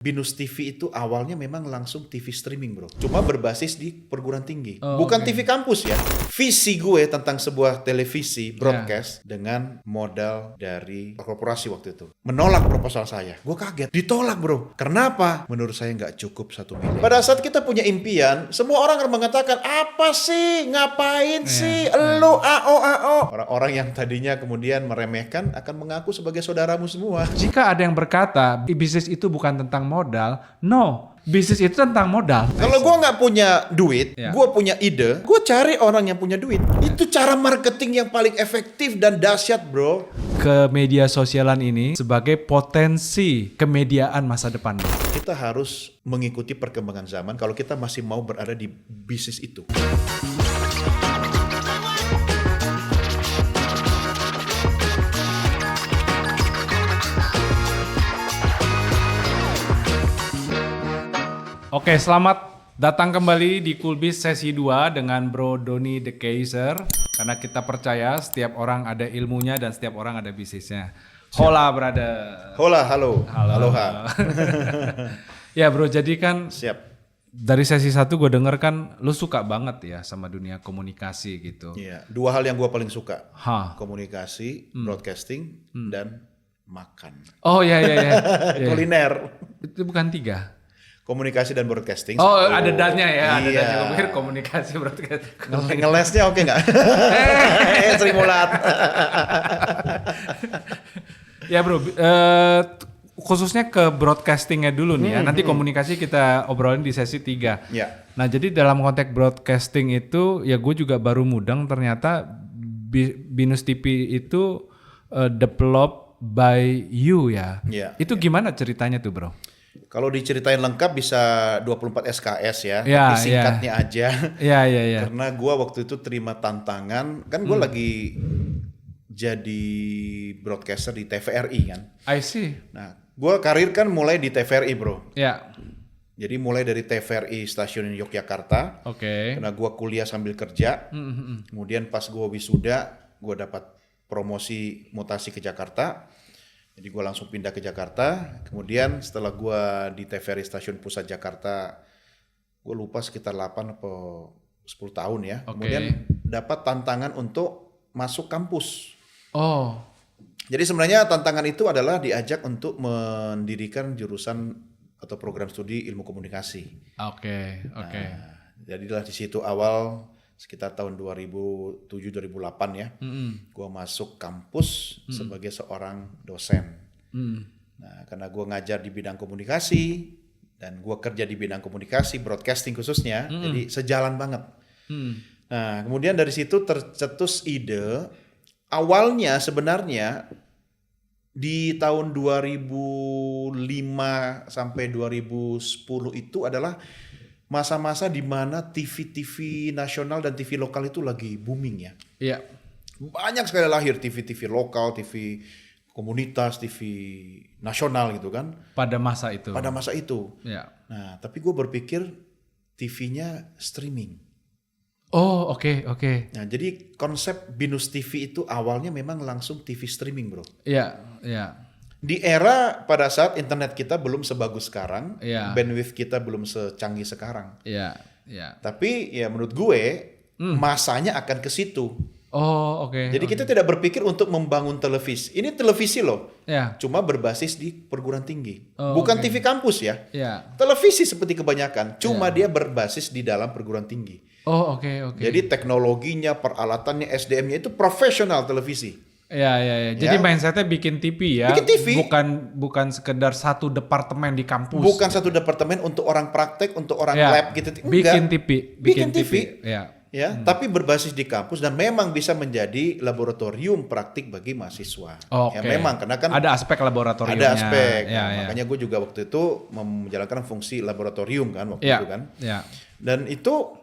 Binus TV itu awalnya memang langsung TV streaming bro. Cuma berbasis di perguruan tinggi. Oh, Bukan okay. TV kampus ya. Visi gue tentang sebuah televisi broadcast dengan modal dari korporasi waktu itu. Menolak proposal saya. Gue kaget. Ditolak bro. Kenapa? Menurut saya nggak cukup 1 miliar. Pada saat kita punya impian, semua orang akan mengatakan, apa sih? Ngapain sih? Elu AO. Orang-orang yang tadinya kemudian meremehkan akan mengaku sebagai saudaramu semua. Jika ada yang berkata bisnis itu bukan tentang modal, no, bisnis itu tentang modal. Kalau gue nggak punya duit, Ya. gue punya ide, gue cari orang yang punya duit. Itu cara marketing yang paling efektif dan dahsyat, bro. Ke media sosialan ini sebagai potensi kemediaan masa depan. Kita harus mengikuti perkembangan zaman kalau kita masih mau berada di bisnis itu. Oke, selamat datang kembali di Coolbiz sesi 2 dengan Bro Doni The Kaiser. Karena kita percaya setiap orang ada ilmunya dan setiap orang ada bisnisnya. Hola, brother. Hola, halo. Aloha. Ya bro, jadi kan Siap. dari sesi 1 gue denger kan lu suka banget ya sama dunia komunikasi gitu. Iya, 2 hal yang gue paling suka. Hah. Komunikasi, broadcasting, dan makan. Oh iya. Kuliner. Itu bukan 3. Komunikasi dan broadcasting. Oh, satu. ada dannya ya, ada Iya. dannya. Gue pikir komunikasi broadcast. Ngelesnya oke nggak? Sering mulat. Ya bro, khususnya ke broadcastingnya dulu nih ya. Nanti komunikasi kita obrolin di sesi 3. Ya. Nah jadi dalam konteks broadcasting itu ya gue juga baru mudeng ternyata Binus TV itu develop by you ya. Iya, Itu gimana ceritanya tuh bro? Kalau diceritain lengkap bisa 24 SKS ya, Ya, tapi singkatnya aja. Iya. Karena gua waktu itu terima tantangan, kan gua lagi jadi broadcaster di TVRI kan. I see. Nah, gua karir kan mulai di TVRI bro. Ya, Jadi mulai dari TVRI stasiun Yogyakarta, oke. karena gua kuliah sambil kerja. Kemudian pas gua wisuda, gua dapat promosi mutasi ke Jakarta. Jadi gue langsung pindah ke Jakarta. Kemudian setelah gue di TVRI Stasiun Pusat Jakarta, gue lupa sekitar 8 atau 10 tahun ya. Oke. Kemudian dapat tantangan untuk masuk kampus. Oh, Jadi sebenarnya tantangan itu adalah diajak untuk mendirikan jurusan atau program studi ilmu komunikasi. oke. Jadilah di situ awal sekitar tahun 2007-2008 ya. Gue masuk kampus sebagai seorang dosen. Nah, karena gue ngajar di bidang komunikasi dan gue kerja di bidang komunikasi, broadcasting khususnya, jadi sejalan banget. Nah, kemudian dari situ tercetus ide. Awalnya sebenarnya di tahun 2005 sampai 2010 itu adalah masa-masa di mana TV-TV nasional dan TV lokal itu lagi booming ya. Iya. Banyak sekali lahir TV-TV lokal, TV komunitas, TV nasional gitu kan. Pada masa itu. Pada masa itu. Ya. Nah, tapi gue berpikir TV-nya streaming. Oh, oke. Nah, jadi konsep Binus TV itu awalnya memang langsung TV streaming bro. Iya. Di era pada saat internet kita belum sebagus sekarang, Iya. bandwidth kita belum secanggih sekarang. Iya. Tapi ya menurut gue masanya akan ke situ. Oh, oke. Jadi kita tidak berpikir untuk membangun televisi. Ini televisi loh, Ya. cuma berbasis di perguruan tinggi. Oh, Bukan oke. TV kampus ya. Ya. Televisi seperti kebanyakan, cuma dia berbasis di dalam perguruan tinggi. Oh, oke. Jadi teknologinya, peralatannya, SDM-nya itu profesional televisi. Ya. Jadi mindsetnya bikin TV ya. Bikin TV. Bukan sekedar satu departemen di kampus. Bukan satu departemen untuk orang praktek, untuk orang Ya. lab gitu. Bikin TV. Bikin TV. Ya. Tapi berbasis di kampus dan memang bisa menjadi laboratorium praktik bagi mahasiswa. Oke. Ya memang karena kan ada aspek laboratoriumnya. ada aspek. Ya. Nah, makanya gue juga waktu itu menjalankan fungsi laboratorium kan waktu Ya. itu kan. Ya. Dan itu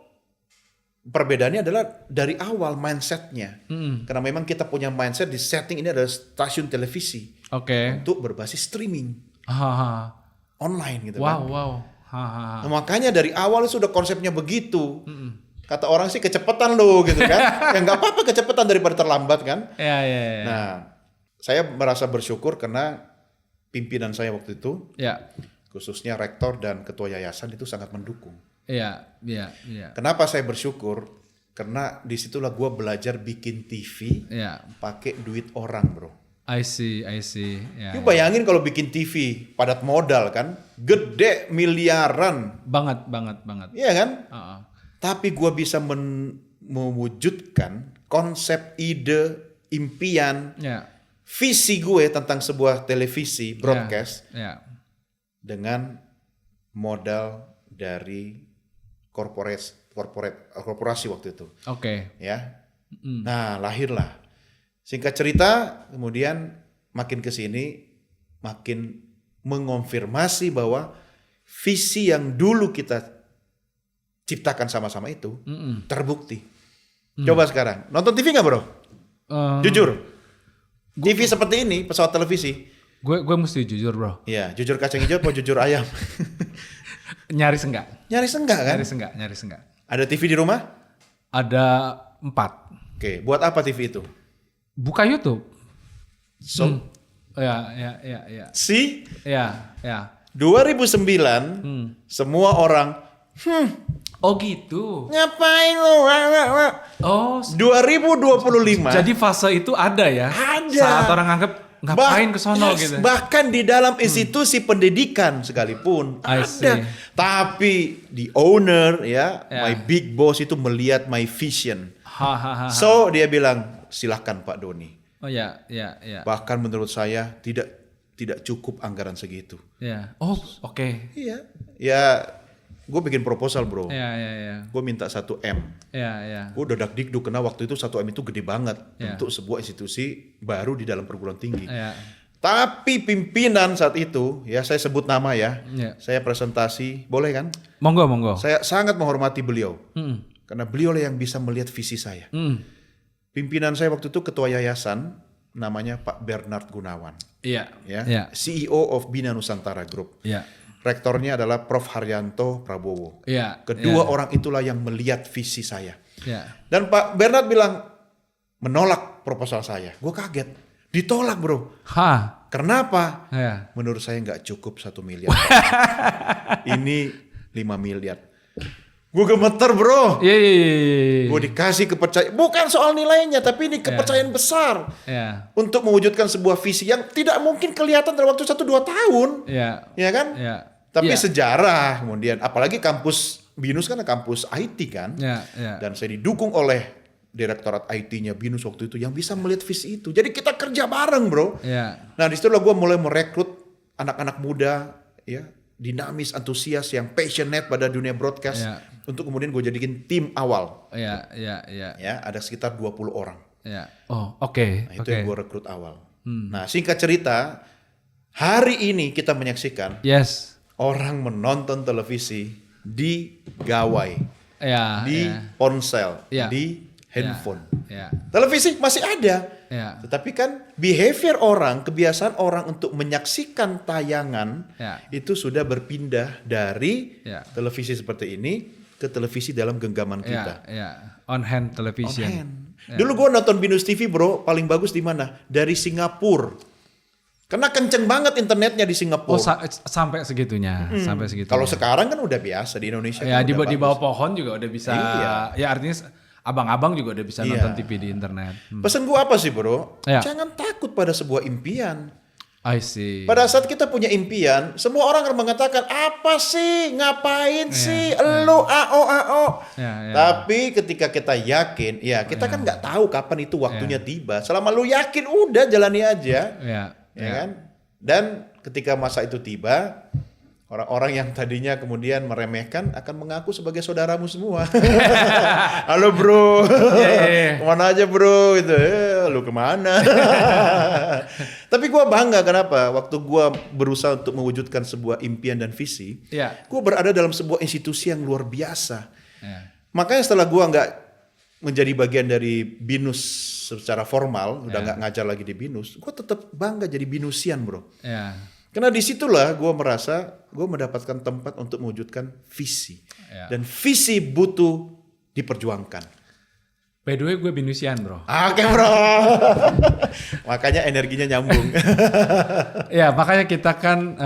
perbedaannya adalah dari awal mindsetnya. Karena memang kita punya mindset di setting ini adalah stasiun televisi Oke. untuk berbasis streaming Hahaha. online gitu kan. Wow. Hahaha. Nah, makanya dari awal sudah konsepnya begitu. Kata orang sih kecepatan lo gitu kan. Ya nggak apa-apa kecepatan daripada terlambat kan. Ya. Nah, saya merasa bersyukur karena pimpinan saya waktu itu, Ya. khususnya rektor dan ketua yayasan itu sangat mendukung. Iya. Kenapa saya bersyukur? Karena disitulah gue belajar bikin TV pakai duit orang, bro. I see. Ya, Lu bayangin kalau bikin TV padat modal kan, gede miliaran. Banget. Iya kan? Tapi gue bisa mewujudkan konsep, ide, impian, visi gue tentang sebuah televisi broadcast dengan modal dari korporasi waktu itu. Oke. Ya. Nah, lahirlah. Singkat cerita, kemudian makin ke sini makin mengonfirmasi bahwa visi yang dulu kita ciptakan sama-sama itu terbukti. Coba sekarang, nonton TV nggak, bro? Jujur. TV seperti ini, pesawat televisi. Gue mesti jujur, bro. Iya, jujur kacang hijau atau jujur ayam? Nyaris enggak kan? Nyaris enggak. Ada TV di rumah? Ada 4. Oke, buat apa TV itu? Buka YouTube. So, Ya. See? Ya. 2009, semua orang, Oh gitu. ngapain lu? Oh, 2025. jadi fase itu ada ya? Ada. Saat orang anggap ngapain ke sono gitu. Bahkan di dalam institusi pendidikan sekalipun ada. Tapi the owner my big boss itu melihat my vision. So dia bilang, silahkan Pak Doni. Oh ya. Bahkan menurut saya tidak cukup anggaran segitu. Ya. Oh, oke. Iya. Ya, gue bikin proposal, bro. Ya. Gue minta 1 M. Ya. Gue udah dakdikduk karena waktu itu 1 M itu gede banget untuk sebuah institusi baru di dalam perguruan tinggi. Ya. Tapi pimpinan saat itu, ya saya sebut nama ya, saya presentasi, boleh kan? Monggo. Saya sangat menghormati beliau, karena beliau yang bisa melihat visi saya. Pimpinan saya waktu itu ketua yayasan, namanya Pak Bernard Gunawan. Iya. Ya. CEO of Bina Nusantara Group. Iya. Rektornya adalah Prof. Haryanto Prabowo. Iya. Kedua orang itulah yang melihat visi saya. Iya. Dan Pak Bernard bilang menolak proposal saya. Gue kaget. Ditolak, bro. Kenapa? Ya. Menurut saya nggak cukup 1 miliar. Ini 5 miliar. Gue gemeter, bro. Iya. Gue dikasih kepercayaan. Bukan soal nilainya, tapi ini kepercayaan besar. Untuk mewujudkan sebuah visi yang tidak mungkin kelihatan dalam waktu 1-2 tahun. Ya kan? Tapi sejarah kemudian. Apalagi kampus BINUS kan kampus IT kan. Dan saya didukung oleh Direktorat IT-nya BINUS waktu itu yang bisa melihat visi itu. Jadi kita kerja bareng, bro. Nah, disitulah gue mulai merekrut anak-anak muda, dinamis, antusias, yang passionate pada dunia broadcast. Untuk kemudian gue jadikan tim awal. Ya, ada sekitar 20 orang. Oh, oke. Nah, itu yang gue rekrut awal. Nah, singkat cerita, hari ini kita menyaksikan orang menonton televisi di gawai, di ponsel, di handphone. Televisi masih ada. Tetapi kan behavior orang, kebiasaan orang untuk menyaksikan tayangan itu sudah berpindah dari televisi seperti ini ke televisi dalam genggaman kita. On hand television. On hand. Dulu gue nonton BINUS TV, bro, paling bagus di mana? Dari Singapura. Karena kenceng banget internetnya di Singapura. Oh, sampai segitunya, sampai segitunya. Kalau sekarang kan udah biasa di Indonesia. Ya, kan di bawah pohon juga udah bisa. Ya, artinya abang-abang juga udah bisa nonton TV di internet. Pesan gue apa sih, bro? Jangan takut pada sebuah impian. I see. Pada saat kita punya impian, semua orang akan mengatakan, apa sih, ngapain sih, elu AO. Tapi ketika kita yakin, kita kan nggak tahu kapan itu waktunya tiba. Selama lu yakin, udah jalani aja. Ya kan? Dan ketika masa itu tiba, orang-orang yang tadinya kemudian meremehkan akan mengaku sebagai saudaramu semua. Halo bro, kemana aja bro? Gitu, lu kemana? Tapi gue bangga, kenapa? Waktu gue berusaha untuk mewujudkan sebuah impian dan visi, gue berada dalam sebuah institusi yang luar biasa. Makanya setelah gue nggak menjadi bagian dari BINUS secara formal, udah nggak ngajar lagi di BINUS, gue tetap bangga jadi BINUSian, bro. Karena disitulah gue merasa gue mendapatkan tempat untuk mewujudkan visi. Dan visi butuh diperjuangkan. By the way gue binusian bro. Oke bro. Makanya energinya nyambung. Ya makanya kita kan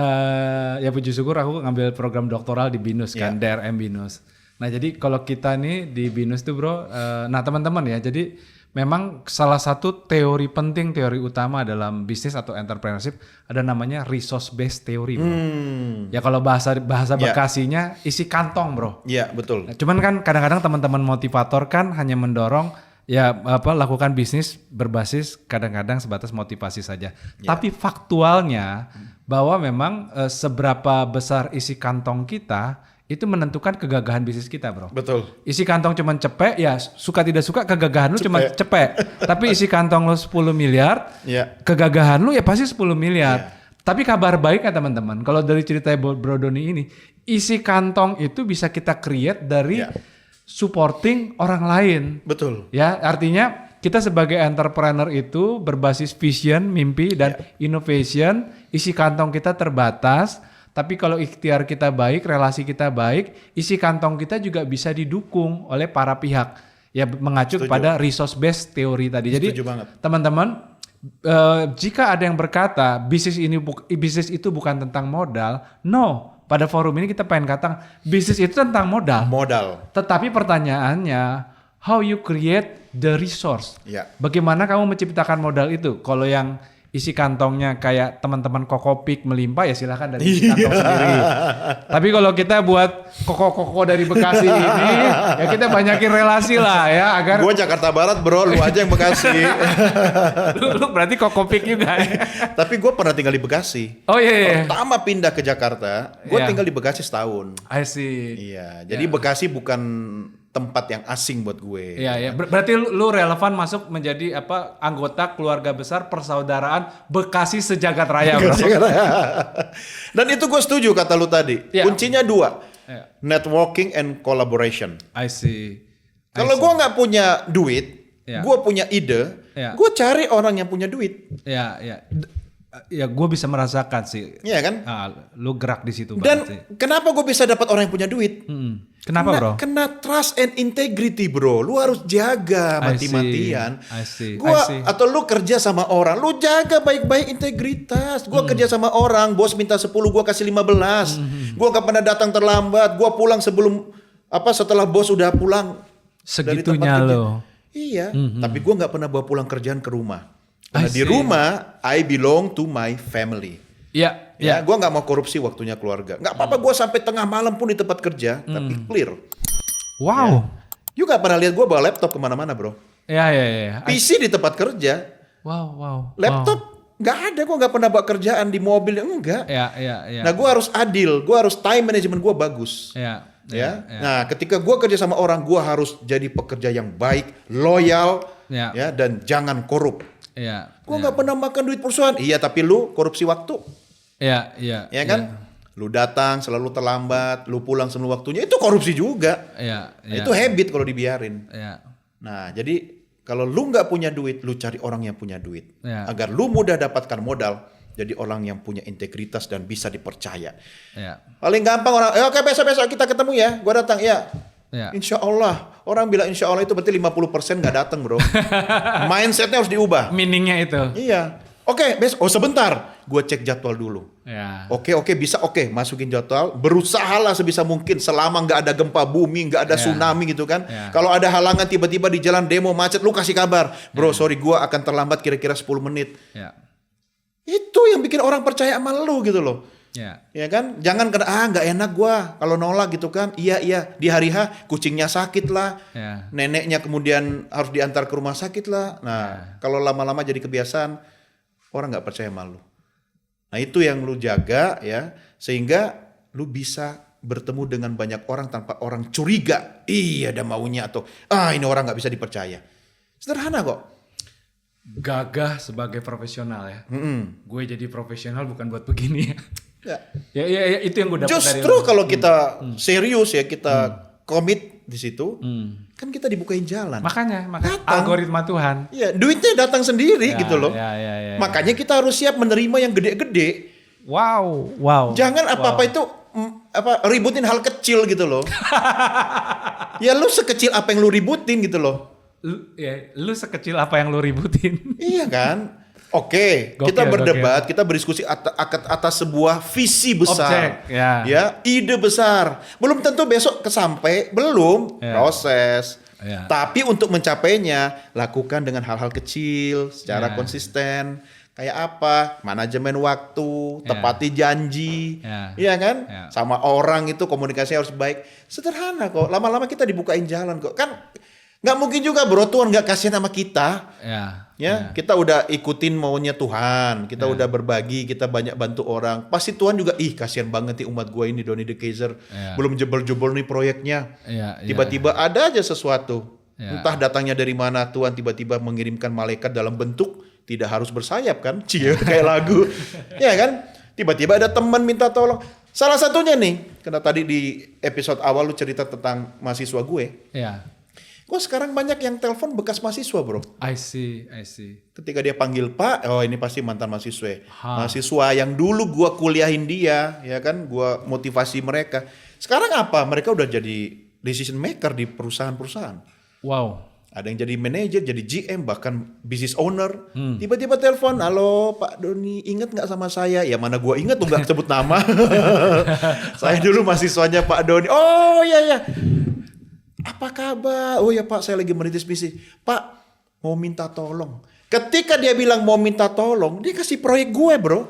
ya puji syukur aku ngambil program doktoral di BINUS kan, DRM BINUS. Nah jadi kalau kita nih di BINUS tuh bro, nah teman-teman ya, jadi memang salah satu teori penting, teori utama dalam bisnis atau entrepreneurship ada namanya resource based theory bro. Ya kalau bahasa Bekasinya isi kantong bro. Iya betul. Nah, cuman kan kadang-kadang teman-teman motivator kan hanya mendorong ya lakukan bisnis berbasis kadang-kadang sebatas motivasi saja. Tapi faktualnya bahwa memang seberapa besar isi kantong kita itu menentukan kegagahan bisnis kita bro. Betul. Isi kantong cuman cepek, ya suka tidak suka kegagahan lu cuma cepek. Tapi isi kantong lu 10 miliar, kegagahan lu ya pasti 10 miliar. Tapi kabar baik ya teman-teman, kalau dari cerita Bro Doni ini, isi kantong itu bisa kita create dari supporting orang lain. Betul. Ya, artinya kita sebagai entrepreneur itu berbasis vision, mimpi dan innovation, isi kantong kita terbatas. Tapi kalau ikhtiar kita baik, relasi kita baik, isi kantong kita juga bisa didukung oleh para pihak. Ya mengacu kepada resource based teori tadi. Jadi teman-teman, jika ada yang berkata bisnis itu bukan tentang modal, no. Pada forum ini kita pengen katakan bisnis itu tentang modal. Tetapi pertanyaannya, how you create the resource? Bagaimana kamu menciptakan modal itu? Kalau yang isi kantongnya kayak teman-teman Kokopik melimpah ya silahkan dari isi kantong sendiri. Tapi kalau kita buat koko-koko dari Bekasi ini ya kita banyakin relasi lah ya agar. Gue Jakarta Barat bro, lu aja yang Bekasi. lu berarti Kokopik juga ya. Tapi gue pernah tinggal di Bekasi. Oh iya. Pertama pindah ke Jakarta, gue tinggal di Bekasi setahun. I see. Iya, jadi Bekasi bukan tempat yang asing buat gue. Iya. Berarti lu relevan masuk menjadi anggota keluarga besar persaudaraan Bekasi sejagat raya, bro. Dan itu gue setuju kata lu tadi. Kuncinya 2, networking and collaboration. I see. Kalau gue nggak punya duit, gue punya ide, gue cari orang yang punya duit. Iya. Ya gue bisa merasakan sih. Iya kan? Lu gerak di situ. Dan kenapa gue bisa dapat orang yang punya duit? Kenapa bro? Kena trust and integrity bro. Lu harus jaga mati-matian. Atau lu kerja sama orang, lu jaga baik-baik integritas. Gua kerja sama orang, bos minta 10, gua kasih 15. Gua gak pernah datang terlambat. Gua pulang setelah bos udah pulang. Segitunya lo. Iya. Tapi gua gak pernah bawa pulang kerjaan ke rumah. Karena di rumah I belong to my family. Ya, gue nggak mau korupsi waktunya keluarga. Nggak apa-apa gue sampai tengah malam pun di tempat kerja, tapi clear. Wow. You nggak pernah lihat gue bawa laptop kemana-mana bro? Ya. PC di tempat kerja. Wow. Laptop nggak ada, gue nggak pernah bawa kerjaan di mobil, enggak. Ya. Nah gue harus adil, gue harus time management gue bagus. Ya. Nah ketika gue kerja sama orang, gue harus jadi pekerja yang baik, loyal, dan jangan korup. Gue nggak pernah makan duit perusahaan. Iya, tapi lu korupsi waktu. Iya kan? Lu datang selalu terlambat, lu pulang sebelum waktunya, itu korupsi juga. Itu habit kalau dibiarin. Nah, jadi kalau lu nggak punya duit, lu cari orang yang punya duit. Agar lu mudah dapatkan modal, jadi orang yang punya integritas dan bisa dipercaya. Paling gampang orang, oke besok kita ketemu ya, gua datang ya. Insya Allah. Orang bilang insya Allah itu berarti 50% gak datang bro. Mindsetnya harus diubah. Meaningnya itu. Iya. Oke, besok. Sebentar. Gue cek jadwal dulu. Oke, bisa. Masukin jadwal. Berusahalah sebisa mungkin selama gak ada gempa bumi, gak ada tsunami gitu kan. Kalau ada halangan tiba-tiba di jalan demo macet, lu kasih kabar. Bro, sorry gue akan terlambat kira-kira 10 menit. Itu yang bikin orang percaya sama lu gitu loh. Ya kan, jangan kena nggak enak gua kalau nolak gitu kan. Iya di hari H kucingnya sakit lah, neneknya kemudian harus diantar ke rumah sakit lah. Nah kalau lama-lama jadi kebiasaan, orang nggak percaya sama lu. Nah itu yang lu jaga ya, sehingga lu bisa bertemu dengan banyak orang tanpa orang curiga. Iya ada maunya atau ini orang nggak bisa dipercaya. Sederhana kok. Gagah sebagai profesional ya. Gue jadi profesional bukan buat begini. Ya itu yang gue dapat dari justru kalau kita serius ya, kita komit di situ, kan kita dibukain jalan. Makanya algoritma Tuhan. Iya, duitnya datang sendiri gitu loh. Makanya kita harus siap menerima yang gede-gede. Wow. Jangan apa-apa itu ributin hal kecil gitu loh. Ya lu sekecil apa yang lu ributin gitu loh. lu sekecil apa yang lu ributin? Iya kan? Oke, Gokil, kita berdebat, kita berdiskusi atas sebuah visi besar. Objek, ya. Ya, ide besar. Belum tentu besok kesampai, belum. Ya. Proses. Ya. Tapi untuk mencapainya, lakukan dengan hal-hal kecil, secara Ya. konsisten. Kayak apa? Manajemen waktu, Ya. tepati janji. Ya. Iya kan? Ya. Sama orang itu komunikasinya harus baik. Sederhana kok. Lama-lama kita dibukain jalan kok. Kan nggak mungkin juga bro, Tuhan nggak kasihan sama kita. Ya, kita udah ikutin maunya Tuhan, kita udah berbagi, kita banyak bantu orang. Pasti Tuhan juga, kasihan banget nih umat gue ini, Donny the Kaiser, belum jebol-jebol nih proyeknya. Tiba-tiba ada aja sesuatu, entah datangnya dari mana, Tuhan tiba-tiba mengirimkan malaikat dalam bentuk tidak harus bersayap kan, kayak lagu, ya kan? Tiba-tiba ada teman minta tolong. Salah satunya nih, karena tadi di episode awal lu cerita tentang mahasiswa gue. Kok sekarang banyak yang telepon bekas mahasiswa bro. I see. Ketika dia panggil Pak, oh ini pasti mantan mahasiswa. Mahasiswa yang dulu gua kuliahin dia, ya kan, gua motivasi mereka. Sekarang apa? Mereka udah jadi decision maker di perusahaan-perusahaan. Wow. Ada yang jadi manajer, jadi GM, bahkan business owner. Tiba-tiba telepon, halo Pak Doni, inget nggak sama saya? Ya mana gua inget tuh, nggak sebut nama. Saya dulu mahasiswanya Pak Doni. Oh iya. Apa kabar? Oh ya Pak, saya lagi merintis bisnis. Pak, mau minta tolong. Ketika dia bilang mau minta tolong, dia kasih proyek gue bro.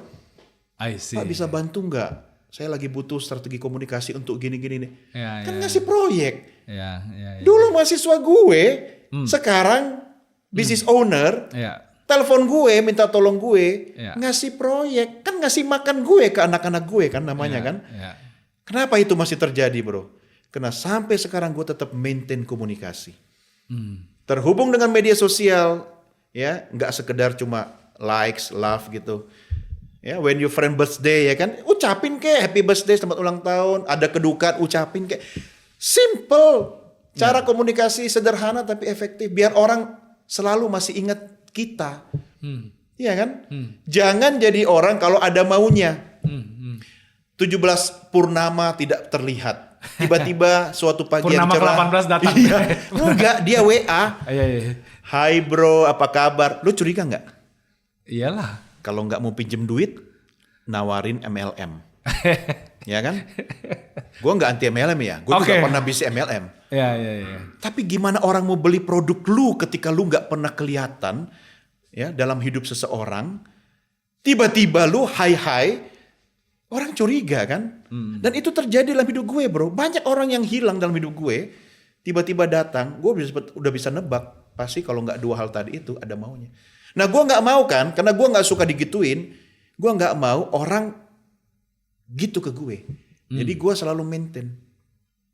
I see. Pak bisa bantu nggak? Saya lagi butuh strategi komunikasi untuk gini-gini nih. Kan Ya. ngasih proyek. Ya. Dulu mahasiswa gue, sekarang business owner, telepon gue, minta tolong gue, ngasih proyek. Kan ngasih makan gue ke anak-anak gue kan namanya kan. Kenapa itu masih terjadi bro? Karena sampai sekarang gue tetap maintain komunikasi. Terhubung dengan media sosial, ya nggak sekedar cuma likes, love gitu. Ya, when your friend birthday ya kan, ucapin happy birthday selamat ulang tahun. Ada kedukaan, ucapin simple. Cara komunikasi sederhana tapi efektif. Biar orang selalu masih ingat kita. Iya kan? Jangan jadi orang kalau ada maunya. 17 purnama tidak terlihat. Tiba-tiba suatu pagi yang cerah. Purnama ke-18 datang. Iya. Enggak, dia WA. Iya. Hai bro, apa kabar? Lu curiga nggak? Iyalah. Kalau nggak mau pinjem duit, nawarin MLM. Ya kan? Gue nggak anti MLM ya. Gue juga pernah bisnis MLM. Iya. Tapi gimana orang mau beli produk lu ketika lu nggak pernah kelihatan ya dalam hidup seseorang? Tiba-tiba lu hai. Orang curiga kan? Dan itu terjadi dalam hidup gue bro. Banyak orang yang hilang dalam hidup gue. Tiba-tiba datang. Gue udah bisa nebak. Pasti kalau nggak dua hal tadi itu ada maunya. Nah gue nggak mau kan. Karena gue nggak suka digituin. Gue nggak mau orang gitu ke gue. Jadi gue selalu maintain.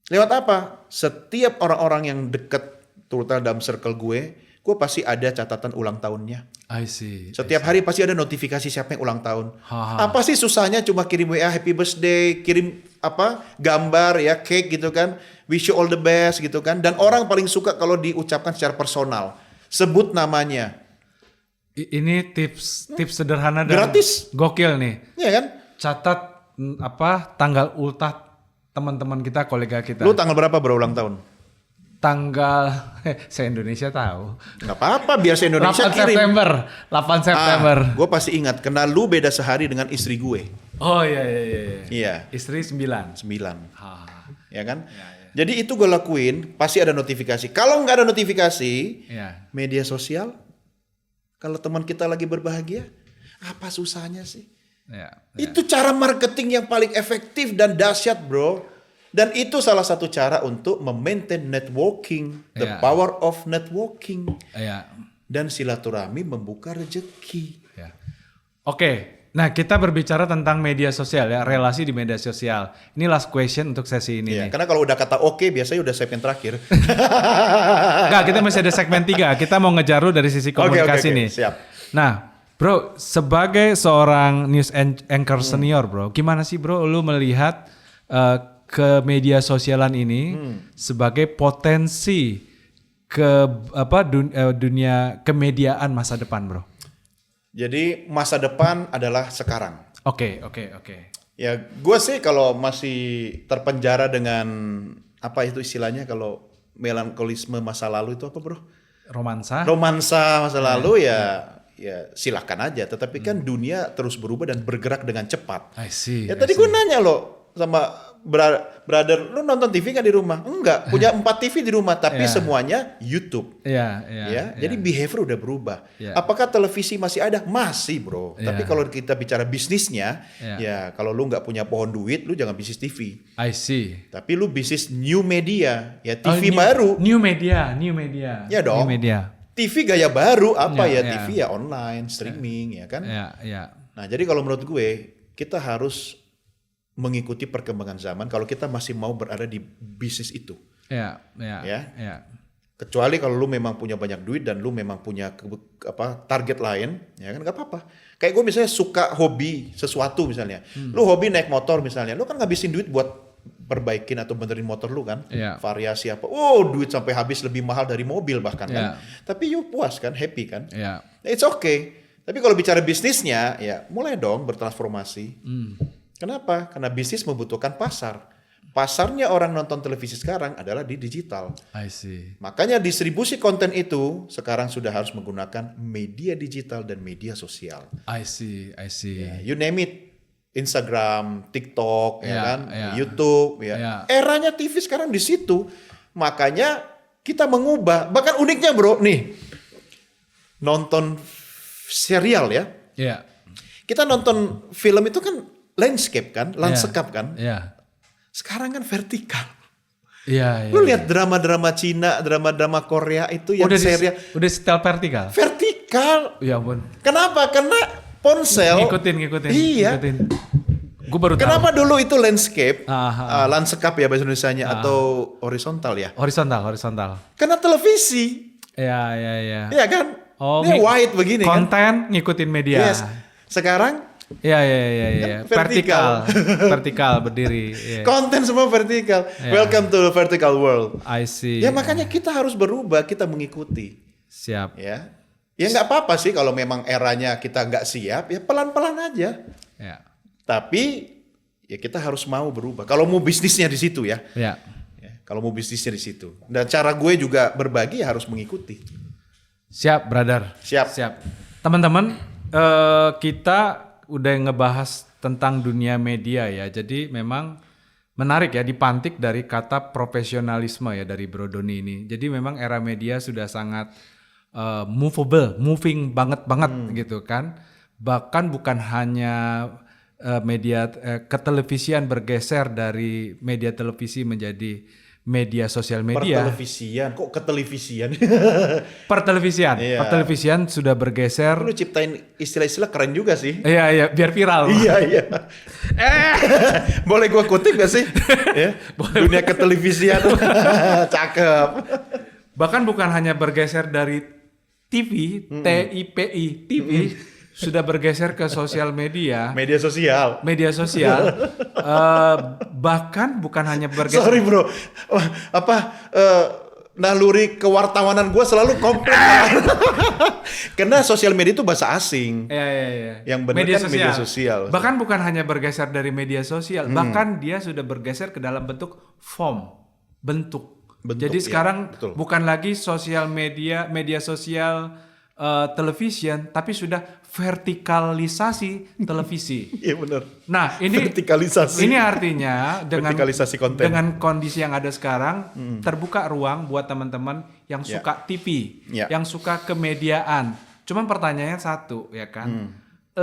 Lewat apa? Setiap orang-orang yang dekat. Terutama dalam circle gue pasti ada catatan ulang tahunnya. I see. Setiap hari pasti ada notifikasi siapa yang ulang tahun. Apa sih susahnya cuma kirim WA happy birthday, kirim gambar ya, cake gitu kan. Wish you all the best gitu kan. Dan orang paling suka kalau diucapkan secara personal. Sebut namanya. Ini tips sederhana dan gratis. Gokil nih. Iya kan? Catat tanggal ultah teman-teman kita, kolega kita. Lu tanggal berapa bro ulang tahun? Tanggal se-Indonesia tahu. Nggak apa-apa, biar se-Indonesia 8 kirim. September. 8 September. Gue pasti ingat, karena lu beda sehari dengan istri gue. Oh iya. Iya. Istri 9. 9. Ya kan? Jadi itu gue lakuin, pasti ada notifikasi. Kalau nggak ada notifikasi, media sosial, kalau teman kita lagi berbahagia, apa susahnya sih? Itu cara marketing yang paling efektif dan dahsyat bro. Dan itu salah satu cara untuk memaintain networking, the power of networking. Dan silaturahmi membuka rezeki. Oke, nah kita berbicara tentang media sosial ya, relasi di media sosial. Ini last question untuk sesi ini nih. Karena kalau udah kata oke, biasanya udah segmen terakhir. Enggak, kita masih ada segmen 3. Kita mau ngejar lu dari sisi komunikasi nih. Siap. Nah, bro, sebagai seorang news anchor senior bro, gimana sih bro lu melihat ke media sosialan ini sebagai potensi ke dunia kemediaan masa depan bro? Jadi masa depan adalah sekarang. Oke. Ya gue sih kalau masih terpenjara dengan apa itu istilahnya kalau melankolisme masa lalu itu apa bro? romansa masa lalu ya silakan aja. Tetapi kan dunia terus berubah dan bergerak dengan cepat. I see. Ya tadi gue nanya lo sama brother, lu nonton TV kan di rumah? Enggak, punya 4 TV di rumah, tapi semuanya YouTube. Jadi behavior udah berubah. Apakah televisi masih ada? Masih, bro. Tapi kalau kita bicara bisnisnya, ya kalau lu nggak punya pohon duit, lu jangan bisnis TV. I see. Tapi lu bisnis new media, ya TV baru. New media. Ya dong. New media. TV gaya baru apa TV ya online, streaming ya kan. Nah jadi kalau menurut gue kita harus mengikuti perkembangan zaman kalau kita masih mau berada di bisnis itu. Kecuali kalau lu memang punya banyak duit dan lu memang punya target lain, ya kan nggak apa-apa. Kayak gue misalnya suka hobi sesuatu misalnya. Lu hobi naik motor misalnya, lu kan ngabisin duit buat perbaikin atau benerin motor lu kan. Variasi apa. Duit sampai habis lebih mahal dari mobil bahkan kan. Tapi you puas kan, happy kan. It's okay. Tapi kalau bicara bisnisnya, ya mulai dong bertransformasi. Kenapa? Karena bisnis membutuhkan pasar. Pasarnya orang nonton televisi sekarang adalah di digital. I see. Makanya distribusi konten itu sekarang sudah harus menggunakan media digital dan media sosial. I see. You name it. Instagram, TikTok, YouTube, Eranya TV sekarang di situ. Makanya kita mengubah. Bahkan uniknya bro, nih nonton serial ya. Kita nonton film itu kan landscape kan, lanskap kan. Sekarang kan vertikal. Lu lihat drama-drama Cina, drama-drama Korea itu yang serial. Udah setel vertikal. Vertikal. Ya ampun. Kenapa? Karena ponsel. Ngikutin. Iya. Gue baru tahu. Kenapa dulu itu landscape, lanskap ya bahasa Indonesianya atau horizontal ya? Horizontal. Karena televisi. Iya. Iya kan? Ini wide begini konten, kan. Konten ngikutin media. Yes. Sekarang Iya. Vertikal berdiri. Konten semua vertikal. Welcome to the vertical world. I see. Ya makanya kita harus berubah, kita mengikuti. Siap. Ya nggak apa-apa sih kalau memang eranya kita nggak siap, ya pelan-pelan aja. Tapi ya kita harus mau berubah. Kalau mau bisnisnya di situ ya. Kalau mau bisnisnya di situ. Dan cara gue juga berbagi ya harus mengikuti. Siap, brother. Siap. Teman-teman, kita udah ngebahas tentang dunia media ya. Jadi memang menarik ya, dipantik dari kata profesionalisme ya dari Bro Doni ini. Jadi memang era media sudah sangat moving banget gitu kan. Bahkan bukan hanya media ketelevisian bergeser dari media televisi menjadi media sosial media. Pertelevisian, kok ketelevisian? Pertelevisian sudah bergeser. Lu ciptain istilah-istilah keren juga sih. Iya, biar viral. Iya. Boleh gua kutip gak sih? Dunia ketelevisian. Cakep. Bahkan bukan hanya bergeser dari TV, TV, sudah bergeser ke sosial media. Media sosial. Bahkan bukan hanya bergeser. Sorry bro, naluri kewartawanan gue selalu komplain. Karena sosial media itu bahasa asing. Iya. Yang benar kan media sosial. Bahkan bukan hanya bergeser dari media sosial, bahkan dia sudah bergeser ke dalam bentuk bentuk. Jadi sekarang bukan lagi sosial media sosial television, tapi sudah vertikalisasi televisi. Iya benar. Nah ini vertikalisasi. Ini artinya vertikalisasi konten. Dengan kondisi yang ada sekarang terbuka ruang buat teman-teman yang suka TV, yang suka kemediaan. Cuman pertanyaannya satu ya kan,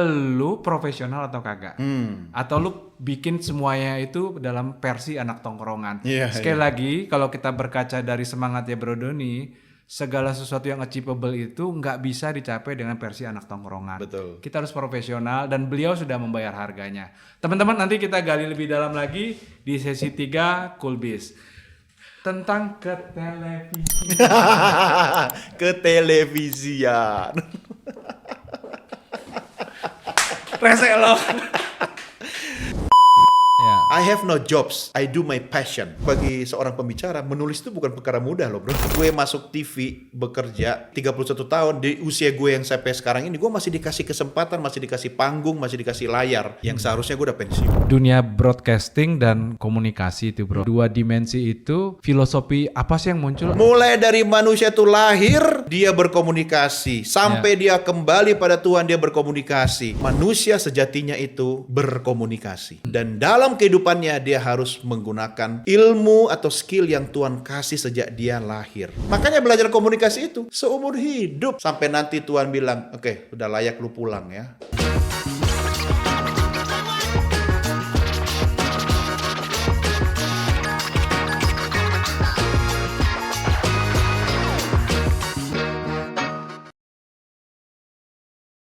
lu profesional atau kagak? Atau lu bikin semuanya itu dalam versi anak tongkrongan? Sekali lagi kalau kita berkaca dari semangatnya Bro Doni, segala sesuatu yang achievable itu nggak bisa dicapai dengan versi anak tongkrongan. Betul. Kita harus profesional dan beliau sudah membayar harganya. Teman-teman nanti kita gali lebih dalam lagi di sesi 3 Coolbiz. Tentang ketelevisian. Rese lo. I have no jobs, I do my passion. Bagi seorang pembicara, menulis itu bukan perkara mudah loh bro. Gue masuk TV, bekerja 31 tahun, di usia gue yang sampai sekarang ini, gue masih dikasih kesempatan, masih dikasih panggung, masih dikasih layar, yang seharusnya gue udah pensiun. Dunia broadcasting dan komunikasi itu bro, dua dimensi itu, filosofi apa sih yang muncul? Mulai dari manusia itu lahir, dia berkomunikasi. Sampai dia kembali pada Tuhan, dia berkomunikasi. Manusia sejatinya itu berkomunikasi. Dan dalam kehidupannya, dia harus menggunakan ilmu atau skill yang Tuhan kasih sejak dia lahir. Makanya belajar komunikasi itu seumur hidup. Sampai nanti Tuhan bilang, oke, udah layak lu pulang ya.